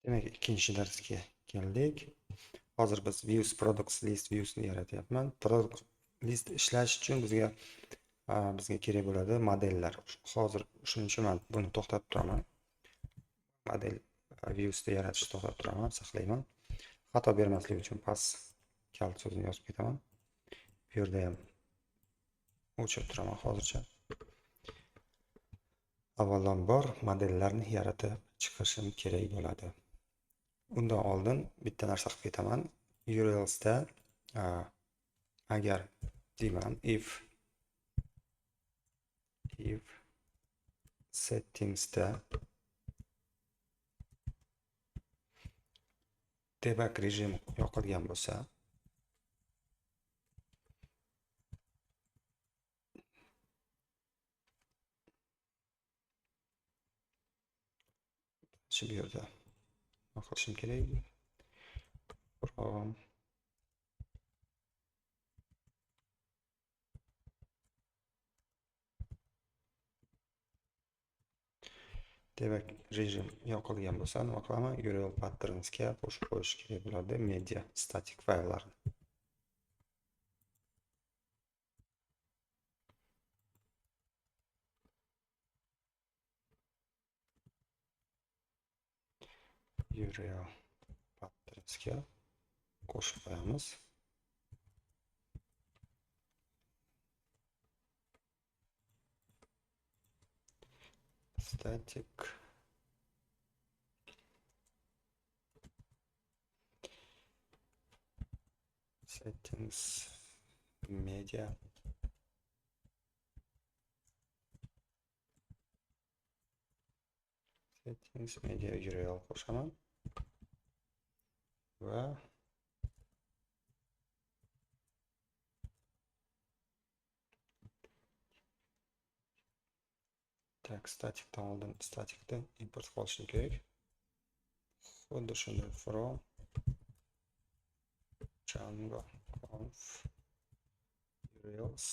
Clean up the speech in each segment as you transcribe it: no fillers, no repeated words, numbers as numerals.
Demak, ikkinchi darsga keldik. Hozir biz views products list viewsni yaratyapman. Product list ishlash uchun bizga kerak bo'ladi modellar. Hozir shuning uchun men buni to'xtatib turaman. Model viewsni yaratishni to'xtatib turaman, saqlayman. Xato bermaslik uchun pas kalt so'zini yozib ketaman. Bu yerda ham o'chirib turaman hozircha. Avvalambor modellarni yaratib chiqarishim kerak bo'ladi. Undan oldin bitta narsa qilib ketaman. URLsda agar deyman if settingsda debug rejim yoqilgan bo'lsa, shu yerda nima qilishim kerak? From debug rejim yoqilgan bo'lsa, nima qilaman? URL patternsga qo'shib qo'yish kerak bo'ladi media static fayllarni. URL patternsga qo'shib qo'yamiz. Static settings media URL qo'shaman va statikdan oldin statikda import qilishim kerak. Xuddi shunday from Django conf URLs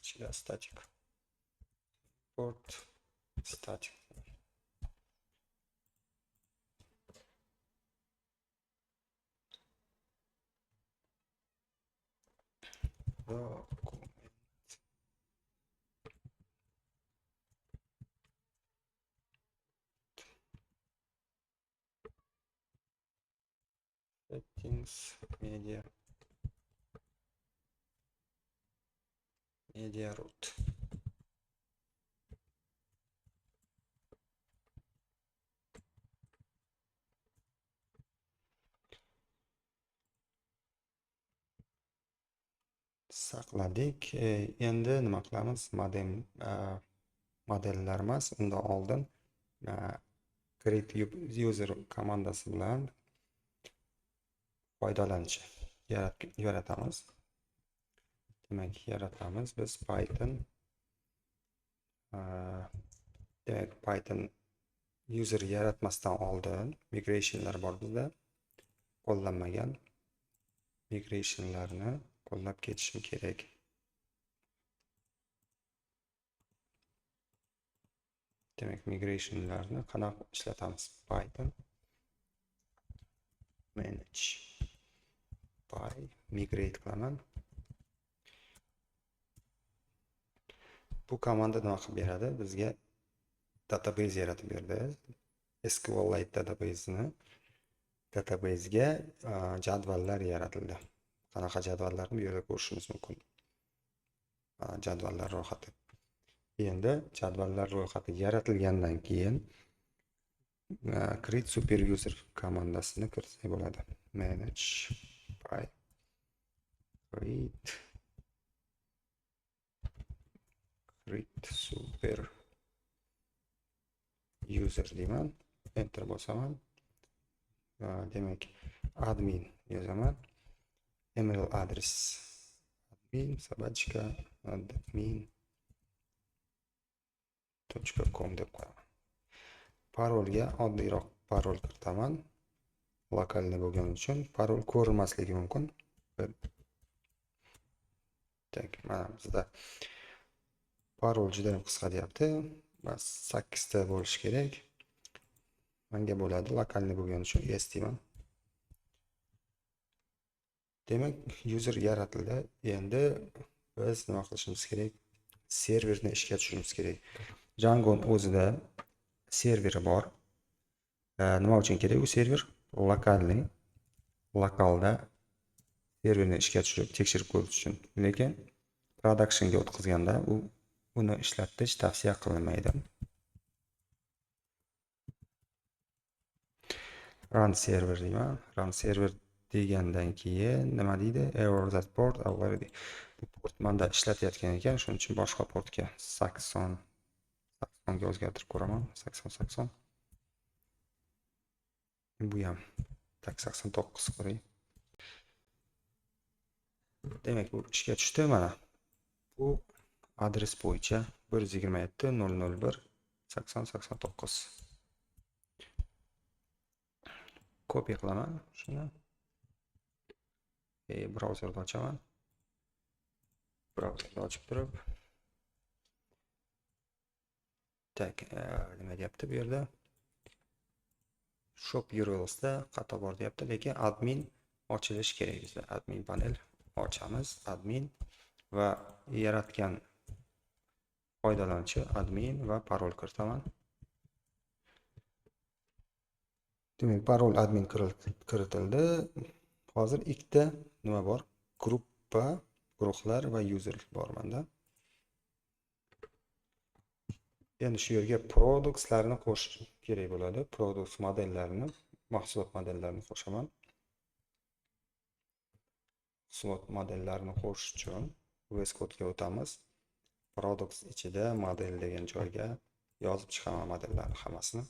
ichida static import static settings media root. Saqladik. Endi nima qilamiz? Modellar emas, undan oldin create user komandasi bilan foydalanuvchi yaratamiz. Demak, yaratamiz biz Python. Demak, Python user yaratmasdan oldin migrationlar bor bizda. Qo'llanmagan migrationlarni qo'llab ketishim kerak. Demak, migrationlarni qanaqa ishlatamiz? Python manage by migrate qilaman. Bu komanda nima qilib beradi? Bizga database yaratib berdi. SQLite databasega jadvallar yaratildi. Qanaqa jadvallarni bu yerda ko'rishimiz mumkin. Jadvallar ro'yxati. Endi jadvallar ro'yxati yaratilgandan keyin create super user komandasini kiritsak bo'ladi. Manage by create super user deyman. Enter bosaman. Demak, admin yozaman. Email adres admin admin.com deb qo'yaman. Parolga oddiyroq parol kiritaman. Lokalni bo'lgani uchun parol ko'rinmasligi mumkin. Tak, mana bizda parol juda ham qisqa deyapti. Bas 8 ta bo'lishi kerak. menga bo'ladi. Lokalniy bo'lgani uchun yes deyman. Demak, user yaratildi. Endi biz nima qilishimiz kerak? Serverni ishga tushirishimiz kerak. Django o'zida serveri bor. Nima uchun kerak u server? Lokalda serverni ishga tushirib tekshirib ko'rish uchun. Lekin productionga o'tkazganda uni ishlatish tavsiya qilinmaydi. Run server deyman. Run server degandan keyin nima deydi? Error that port already. Bu port menda ishlatayotgan ekan, shuning uchun boshqa portga 80 ga o'zgartirib ko'raman. 80. Bu ham 89 qo'ying. Demak, bu ishga tushdi mana. Bu adres bo'yicha 127.001.80.89. Kopiya qilaman shuni. Brauzerni ochaman. Brauzerni ochib turib, nima deyapti bu yerda? Shop URLsda xato bor deyapti, lekin admin ochilish kerak bizda. Admin panel ochamiz, admin va yaratgan foydalanuvchi admin va parol kiritaman. Demak, parol admin kiritildi. Hozir ikkita nima bor? Gruppa, guruhlar va user bor menda. Endi shu yerga productslarni qo'shish kerak bo'ladi. Products modellarini, mahsulot modellarini qo'shaman. Mahsulot modellarini qo'shish uchun VS Code'ga o'tamiz. Products ichida model degan joyga yozib chiqaman modellarni hammasini.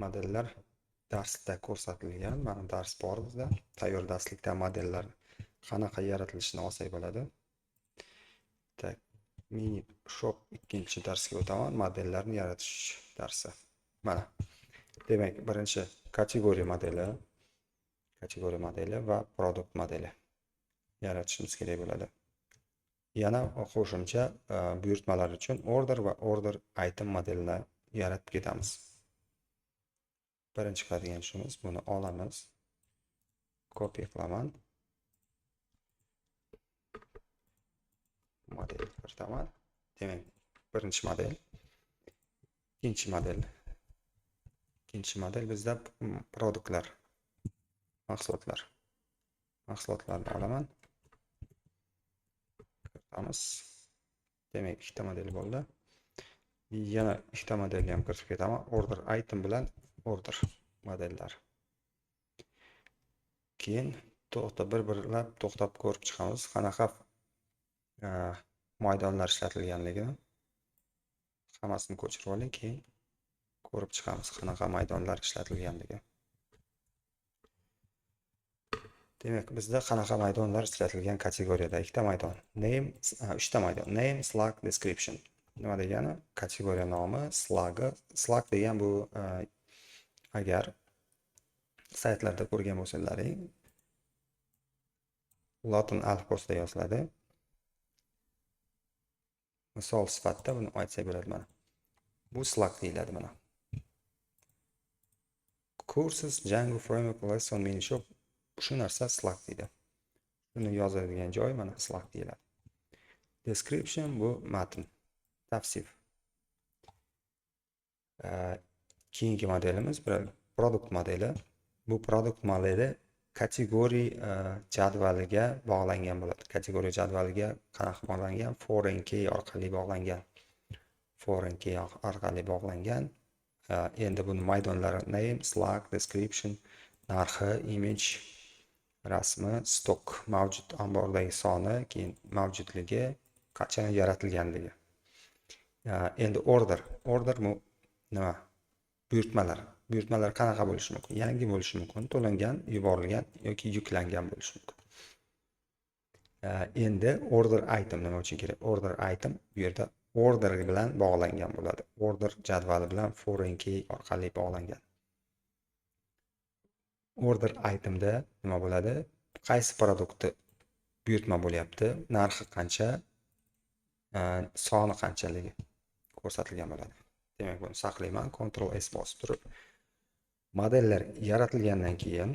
Modellar darsda ko'rsatilgan. Mana dars bor bizda. Tayyor darslikda modellar qanaqa yaratilishini olsak bo'ladi. Mini shop ikkinchi darsga o'taman. Modellarni yaratish darsi. Mana. Demak, birinchi kategoriya modeli va produkt modeli yaratishimiz kerak bo'ladi. Yana qo'shimcha buyurtmalar uchun order va order item modelini yaratib ketamiz. Birinchi qiladigan ishimiz buni olamiz. Kopiya qilaman. Model kiritaman. Demak, birinchi model. Ikkinchi model bizda produktlar, mahsulotlarni olaman. Kiritamiz. Demak, ikkita model bo'ldi. Yana ikkita modelni ham kiritib ketaman. Order item bilan order modellar. Keyin bir-birlab to'xtab ko'rib chiqamiz, qanaqa maydonlar ishlatilganligini. Hammasini ko'chirib oling, keyin ko'rib chiqamiz qanaqa maydonlar ishlatilganligi. Demak, bizda qanaqa maydonlar ishlatilgan kategoriyada ikkita maydon. Uchta maydon. Name, slug, description. Nima degani? Kategoriya nomi, slug degan bu agar saytlarda ko'rgan bo'lsalaring, latin alifbosida yoziladi. Misol sifatida buni aytsak bo'ladi mana. Bu slug deyiladi mana. Courses, Django framework, lesson, mini shop, shu narsa slug deydi. Buni yozadigan joy mana slug deyiladi. Description bu matn, tavsif. Keyingi modelimiz produkt modeli. Bu produkt modeli kategoriya jadvaliga bog'langan bo'ladi. Kategoriya jadvaliga qanaqa bog'langan? Foreign key orqali bog'langan. Endi buni maydonlari name, slug, description, narxi, image, rasmi, stock, mavjud ombordagi soni, keyin mavjudligi, qachon yaratilganligi. Endi order bu nima? Buyurtmalar qanaqa bo'lishi mumkin? Yangi bo'lishi mumkin, to'langan, yuborilgan yoki yuklangan bo'lishi mumkin. Endi order item nima uchun kerak? Order item bu yerda order bilan bog'langan bo'ladi. Order jadvali bilan foreign key orqali bog'langan. Order itemda nima bo'ladi? Qaysi produktni buyurtma bo'lyapti, narxi qancha, soni qanchaligi ko'rsatilgan bo'ladi. Demak, buni saqlayman. Ctrl S bosib turib, modellar yaratilgandan keyin,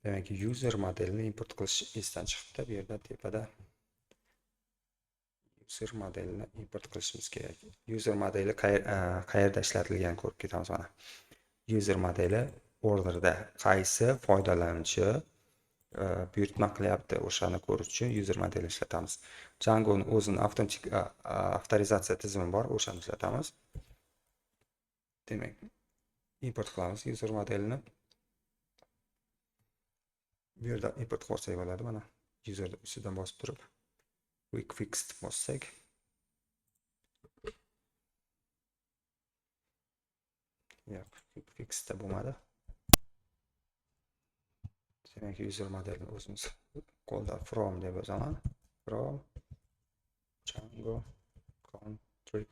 demak, user modelini import qilish esdan chiqibdi. Bu yerda tepada user modelini import qilishimiz kerak. User modeli qayerda ishlatilganini ko'rib ketamiz mana. User modeli orderda qaysi foydalanuvchi buyurtma qilyapti, o'shani ko'rish uchun user modelini ishlatamiz. Django'ning o'zining avtomatik avtorizatsiya tizimi bor, o'shani ishlatamiz. Demak, import qilamiz user modelini. Bu yerda import qilsak bo'ladi, mana user ustidan bosib turib quick fix bossak, yo'q, quick fix da bo'lmadi. Demak, user modelini o'zimiz qo'lda from deb yozaman. From Django contrib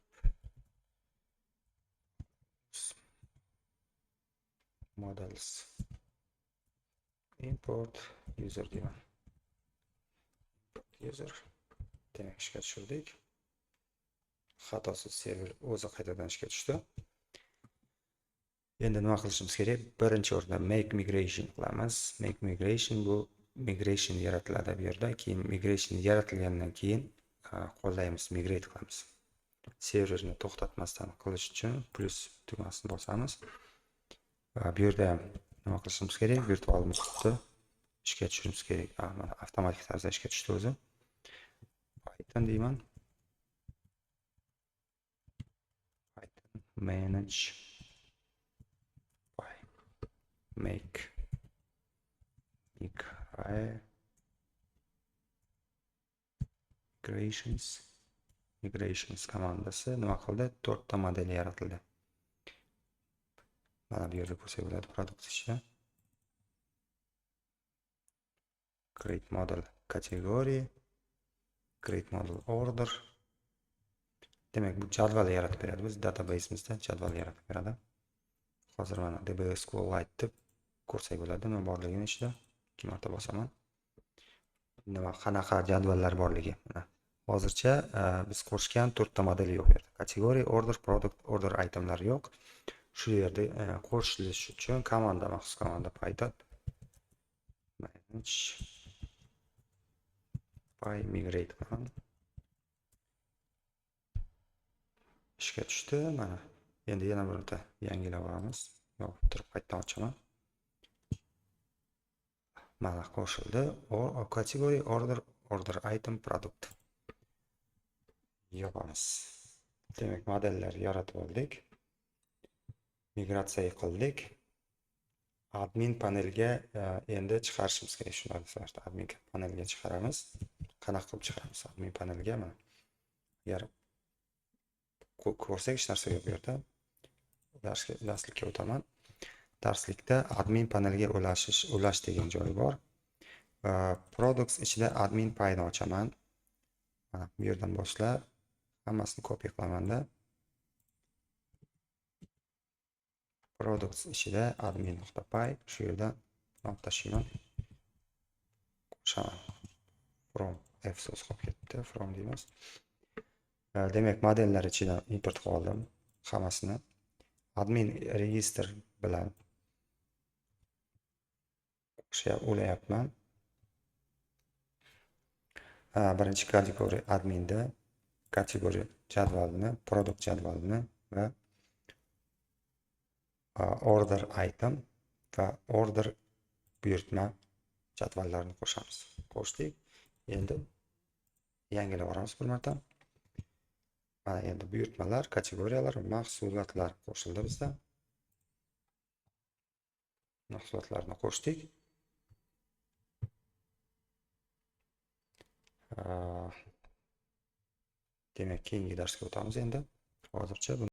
models import user deyman. User. Demak, ishga tushirdik. Xatosiz server o'zi qaytadan ishga tushdi. Endi nima qilishimiz kerak? Birinchi o'rinda make migration qilamiz. Make migration bu migration yaratiladi bu yerda. Keyin migration yaratilgandan keyin qo'llaymiz, migrate qilamiz. Serverni to'xtatmasdan qilish uchun plus tugmasini bosamiz. Bu yerda ham nima qilishimiz kerak? Virtual muhitni ishga tushirimiz kerak. Mana avtomatik tarzda ishga tushdi o'zi. Python deyman. Python manage make migrations komandasi nima qildi? 4 ta model yaratildi. Mana bu yerda ko'rsak bo'ladi, product ichida create model category, create model order. Demak, bu jadval yaratib beradi. Biz databasemizda jadval yaratib beradi. Hozir mana DB SQLite deb ko'rsak bo'ladi, nima borligini ichida 2 marta bosaman. Nima qanaqa jadvallar borligi. Mana hozircha biz qo'shgan 4 ta model yo'q yerda. Category, order, product, order itemlar yo'q. Shu yerda qo'shilish uchun komanda, maxsus komanda Python manage by migrate qilaman. Ishga tushdi. Mana endi yana bir marta yangilab olamiz. Yopib turib qaytadan ochaman. Mana qo'shildi. Category, order item, product. Yopamiz. Demak, modellar yaratib oldik. Migratsiya qildik. Admin panelga endi chiqarishimiz kerak. Shularni so'rashdi. Admin panelga chiqaramiz. Qanaqa qilib chiqaramiz admin panelga? Mana agar ko'rsak, hech narsa yo'q bu yerda. Darslikka o'taman. Darslikda admin panelga ulash degan joyi bor. Products ichida admin payni ochaman. Mana bu yerdan boshlab hammasini kopiya qilaman-da. Products ichida admin.py shu yerdan olib tashlayman. Qo'shaman. From F so'z qolib ketdi. From deymiz. Demak, modellar ichidan import qilib oldim hammasini. Admin register bilan ulayapman. Birinchi kategoriya adminda, kategoriya jadvalini, product jadvalini va order item va order buyurtma jadvallarini qo'shamiz. Qo'shdik. Endi yangilab olamiz bir marta. Mana endi buyurtmalar, kategoriyalar, mahsulotlar qo'shildi bizda. Mahsulotlarni qo'shdik. Demak, keyingi darsga o'tamiz endi. Hozircha